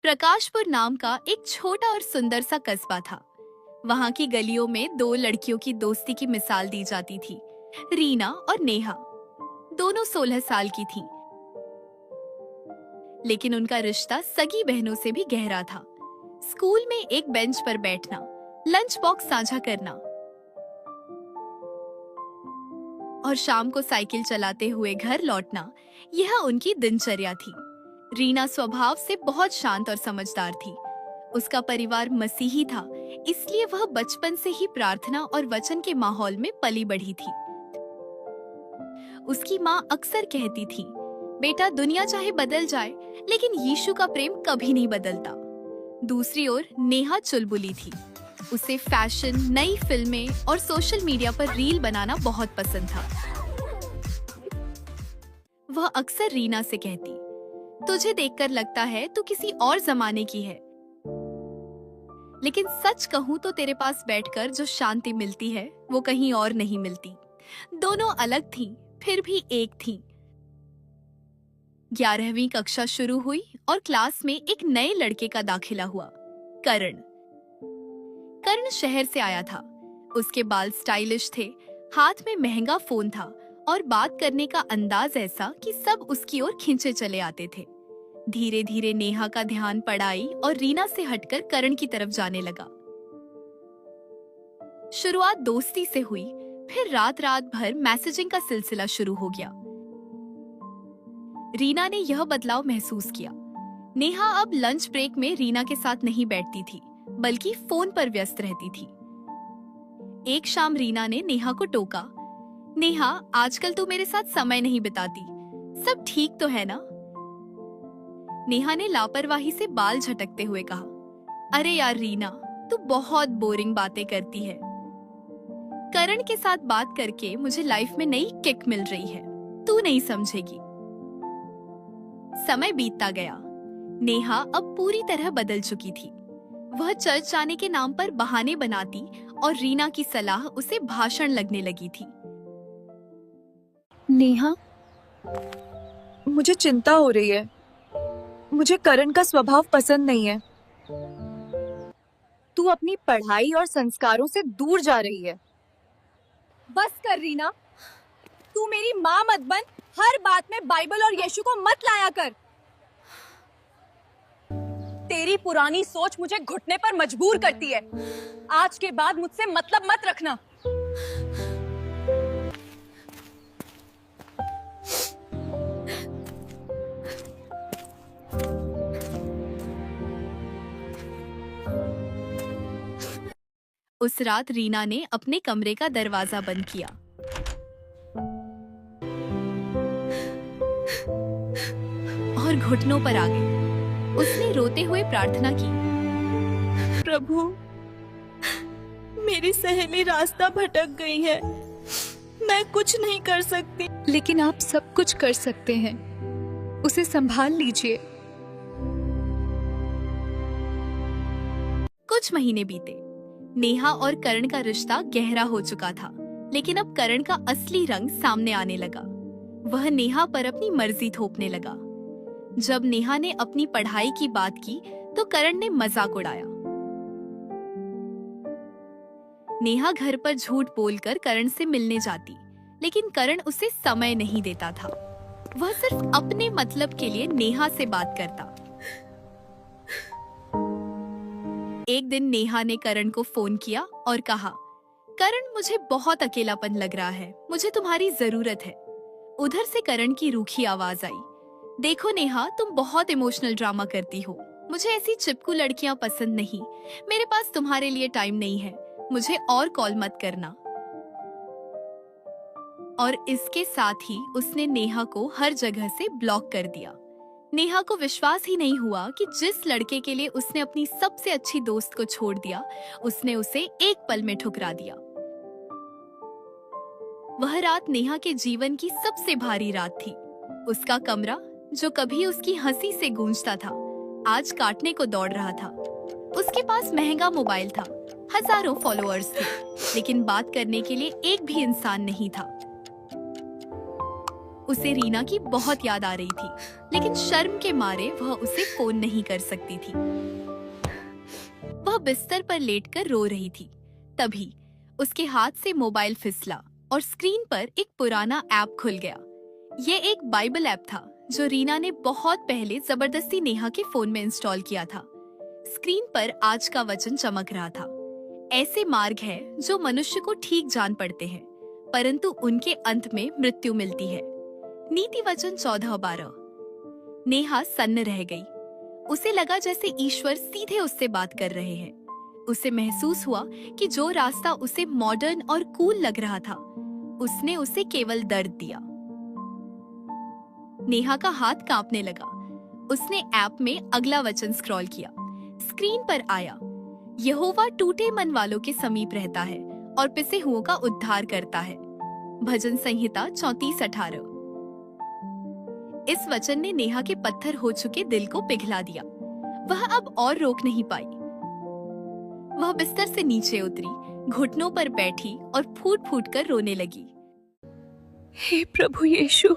प्रकाशपुर नाम का एक छोटा और सुंदर सा कस्बा था। वहाँ की गलियों में दो लड़कियों की दोस्ती की मिसाल दी जाती थी, रीना और नेहा। दोनों 16 साल की थीं, लेकिन उनका रिश्ता सगी बहनों से भी गहरा था। स्कूल में एक बेंच पर बैठना, लंच बॉक्स साझा करना और शाम को साइकिल चलाते हुए घर लौटना, यह उनकी दिनचर्या थी। रीना स्वभाव से बहुत शांत और समझदार थी। उसका परिवार मसीही था, इसलिए वह बचपन से ही प्रार्थना और वचन के माहौल में पली बढ़ी थी। उसकी माँ अक्सर कहती थी, बेटा दुनिया चाहे बदल जाए, लेकिन यीशु का प्रेम कभी नहीं बदलता। दूसरी ओर नेहा चुलबुली थी। उसे फैशन, नई फिल्में और सोशल मीडिया पर रील बनाना बहुत पसंद था। वह अक्सर रीना से कहती, तुझे देखकर लगता है तू किसी और जमाने की है, लेकिन सच कहूँ तो तेरे पास बैठकर जो शांति मिलती है वो कहीं और नहीं मिलती। दोनों अलग थीं, फिर भी एक थीं। 11वीं कक्षा शुरू हुई और क्लास में एक नए लड़के का दाखिला हुआ, करण। करण शहर से आया था। उसके बाल स्टाइलिश थे, हाथ में महंगा फोन था और बात करने का अंदाज ऐसा कि सब उसकी ओर खींचे चले आते थे। धीरे धीरे नेहा का ध्यान पढ़ाई और रीना से हटकर करण की तरफ जाने लगा। शुरुआत दोस्ती से हुई, फिर रात रात भर मैसेजिंग का सिलसिला शुरू हो गया। रीना ने यह बदलाव महसूस किया। नेहा अब लंच ब्रेक में रीना के साथ नहीं बैठती थी, बल्कि फोन पर व्यस्त रहती थी। एक शाम रीना ने नेहा को टोका, नेहा आजकल तू मेरे साथ समय नहीं बिताती, सब ठीक तो है ना? नेहा ने लापरवाही से बाल झटकते हुए कहा, अरे यार रीना, तू बहुत बोरिंग बातें करती है। करण के साथ बात करके मुझे लाइफ में नई किक मिल रही है, तू नहीं समझेगी। समय बीतता गया। नेहा अब पूरी तरह बदल चुकी थी। वह चर्च जाने के नाम पर बहाने बनाती और रीना की सलाह उसे भाषण लगने लगी थी। नेहा, मुझे चिंता हो रही है। मुझे करण का स्वभाव पसंद नहीं है। तू अपनी पढ़ाई और संस्कारों से दूर जा रही है। बस कर रीना, तू मेरी माँ मत बन। हर बात में बाइबल और यीशु को मत लाया कर। तेरी पुरानी सोच मुझे घुटने पर मजबूर करती है। आज के बाद मुझसे मतलब मत रखना। उस रात रीना ने अपने कमरे का दरवाजा बंद किया और घुटनों पर आ गई। उसने रोते हुए प्रार्थना की, प्रभु, मेरी सहेली रास्ता भटक गई है। मैं कुछ नहीं कर सकती। लेकिन आप सब कुछ कर सकते हैं। उसे संभाल लीजिए। कुछ महीने बीते। नेहा और करण का रिश्ता गहरा हो चुका था, लेकिन अब करण का असली रंग सामने आने लगा। वह नेहा पर अपनी मर्जी थोपने लगा। जब नेहा ने अपनी पढ़ाई की बात की तो करण ने मजाक उड़ाया। नेहा घर पर झूठ बोलकर करण से मिलने जाती, लेकिन करण उसे समय नहीं देता था। वह सिर्फ अपने मतलब के लिए नेहा से बात करता। एक दिन नेहा ने करण को फोन किया और कहा, करण, मुझे बहुत अकेलापन लग रहा है, मुझे तुम्हारी जरूरत है। उधर से करण की रूखी आवाज आई, देखो नेहा, तुम बहुत इमोशनल ड्रामा करती हो। मुझे ऐसी चिपकू लड़कियां पसंद नहीं। मेरे पास तुम्हारे लिए टाइम नहीं है। मुझे और कॉल मत करना। और इसके साथ ही उसने नेहा को हर जगह से ब्लॉक कर दिया। नेहा को विश्वास ही नहीं हुआ कि जिस लड़के के लिए उसने अपनी सबसे अच्छी दोस्त को छोड़ दिया, उसने उसे एक पल में ठुकरा दिया। वह रात नेहा के जीवन की सबसे भारी रात थी। उसका कमरा, जो कभी उसकी हंसी से गूंजता था, आज काटने को दौड़ रहा था। उसके पास महंगा मोबाइल था, हजारों फॉलोअर्स थे, लेकिन बात करने के लिए एक भी इंसान नहीं था। उसे रीना की बहुत याद आ रही थी, लेकिन शर्म के मारे वह उसे फोन नहीं कर सकती थी। वह बिस्तर पर लेटकर रो रही थी। तभी उसके हाथ से मोबाइल फिसला और स्क्रीन पर एक पुराना ऐप खुल गया। ये एक बाइबल ऐप था जो रीना ने बहुत पहले जबरदस्ती नेहा के फोन में इंस्टॉल किया था। स्क्रीन पर आज का वचन चमक रहा था। ऐसे मार्ग है जो मनुष्य को ठीक जान पड़ते हैं, परंतु उनके अंत में मृत्यु मिलती है। नीति वचन 14:12। नेहा सन्न रह गई। उसे लगा जैसे ईश्वर सीधे उससे बात कर रहे हैं। उसे महसूस हुआ कि जो रास्ता उसे मॉडर्न और कूल लग रहा था, उसने उसे केवल दर्द दिया। नेहा का हाथ कांपने लगा। उसने ऐप में अगला वचन स्क्रॉल किया। स्क्रीन पर आया, यहोवा टूटे मन वालों के समीप रहता है और पिसे हुओं का उद्धार करता है। भजन संहिता 34:18। इस वचन ने नेहा के पत्थर हो चुके दिल को पिघला दिया। वह अब और रोक नहीं पाई। वह बिस्तर से नीचे उतरी, घुटनों पर बैठी और फूट फूट कर रोने लगी। हे प्रभु यीशु,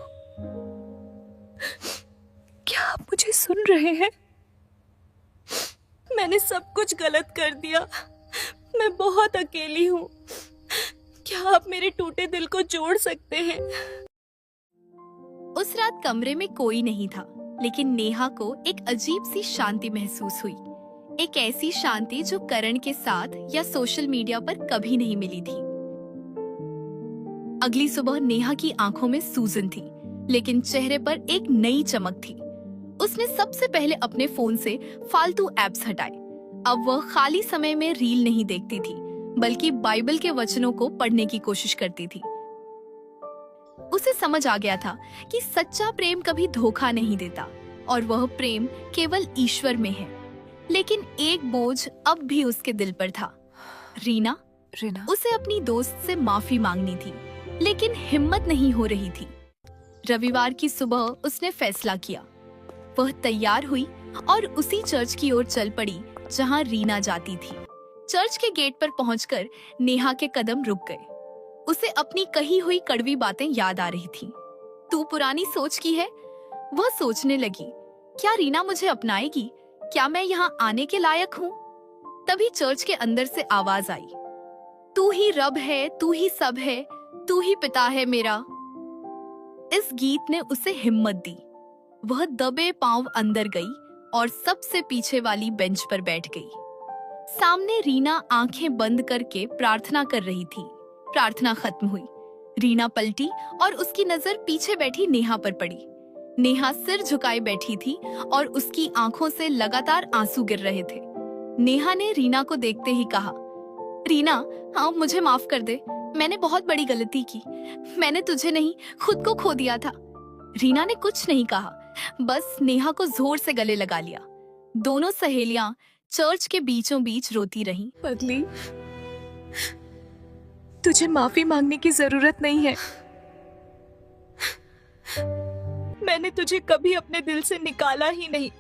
क्या आप मुझे सुन रहे हैं? मैंने सब कुछ गलत कर दिया। मैं बहुत अकेली हूँ। क्या आप मेरे टूटे दिल को जोड़ सकते हैं? उस रात कमरे में कोई नहीं था, लेकिन नेहा को एक अजीब सी शांति महसूस हुई। एक ऐसी शांति जो करण के साथ या सोशल मीडिया पर कभी नहीं मिली थी। अगली सुबह नेहा की आंखों में सूजन थी, लेकिन चेहरे पर एक नई चमक थी। उसने सबसे पहले अपने फोन से फालतू ऐप्स हटाए। अब वह खाली समय में रील नहीं देखती थी, बल्कि बाइबल के वचनों को पढ़ने की कोशिश करती थी। उसे समझ आ गया था कि सच्चा प्रेम कभी धोखा नहीं देता और वह प्रेम केवल ईश्वर में है। लेकिन एक बोझ अब भी उसके दिल पर था। रीना उसे अपनी दोस्त से माफी मांगनी थी, लेकिन हिम्मत नहीं हो रही थी। रविवार की सुबह उसने फैसला किया। वह तैयार हुई और उसी चर्च की ओर चल पड़ी जहां रीना जाती थी। चर्च के गेट पर पहुंचकर नेहा के कदम रुक गए। उसे अपनी कही हुई कड़वी बातें याद आ रही थी। तू पुरानी सोच की है, वह सोचने लगी। क्या रीना मुझे अपनाएगी? क्या मैं यहाँ आने के लायक हूँ? तभी चर्च के अंदर से आवाज आई, तू ही रब है, तू ही सब है, तू ही पिता है मेरा। इस गीत ने उसे हिम्मत दी। वह दबे पांव अंदर गई और सबसे पीछे वाली बेंच पर बैठ गई। सामने रीना आंखें बंद करके प्रार्थना कर रही थी। प्रार्थना खत्म हुई। रीना पलटी और उसकी नजर पीछे बैठी नेहा पर पड़ी। नेहा सिर झुकाए बैठी थी और उसकी आंखों से लगातार आंसू गिर रहे थे। नेहा ने रीना को देखते ही कहा, रीना, हाँ मुझे माफ कर दे, मैंने बहुत बड़ी गलती की। मैंने तुझे नहीं, खुद को खो दिया था। रीना ने कुछ नहीं कहा, बस नेहा को जोर से गले लगा लिया। दोनों सहेलियां चर्च के बीचों बीच रोती रहीं। पगली, तुझे माफी मांगने की जरूरत नहीं है। मैंने तुझे कभी अपने दिल से निकाला ही नहीं।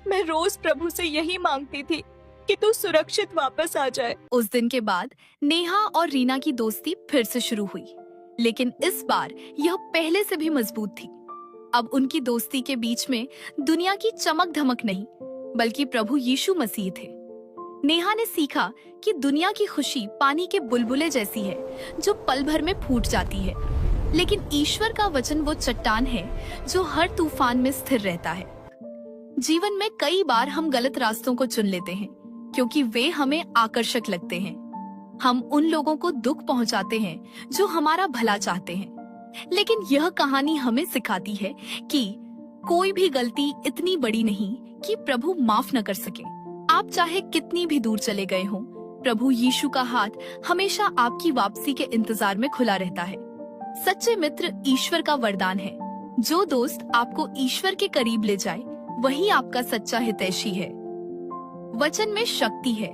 मैं रोज प्रभु से यही मांगती थी कि तू सुरक्षित वापस आ जाए। उस दिन के बाद नेहा और रीना की दोस्ती फिर से शुरू हुई, लेकिन इस बार यह पहले से भी मजबूत थी। अब उनकी दोस्ती के बीच में दुनिया की चमक धमक नहीं, बल्कि प्रभु यीशु मसीह थे। नेहा ने सीखा कि दुनिया की खुशी पानी के बुलबुले जैसी है जो पल भर में फूट जाती है, लेकिन ईश्वर का वचन वो चट्टान है जो हर तूफान में स्थिर रहता है। जीवन में कई बार हम गलत रास्तों को चुन लेते हैं क्योंकि वे हमें आकर्षक लगते हैं। हम उन लोगों को दुख पहुंचाते हैं जो हमारा भला चाहते हैं, लेकिन यह कहानी हमें सिखाती है कि कोई भी गलती इतनी बड़ी नहीं कि प्रभु माफ न कर सके। आप चाहे कितनी भी दूर चले गए हों, प्रभु यीशु का हाथ हमेशा आपकी वापसी के इंतजार में खुला रहता है। सच्चे मित्र ईश्वर का वरदान है। जो दोस्त आपको ईश्वर के करीब ले जाए, वही आपका सच्चा हितैषी है। वचन में शक्ति है।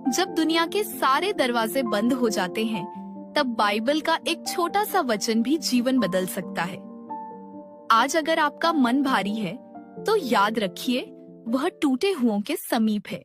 जब दुनिया के सारे दरवाजे बंद हो जाते हैं, तब बाइबल का एक छोटा सा वचन भी जीवन बदल सकता है। आज अगर आपका मन भारी है, तो याद रखिए, वह टूटे हुओं के समीप है।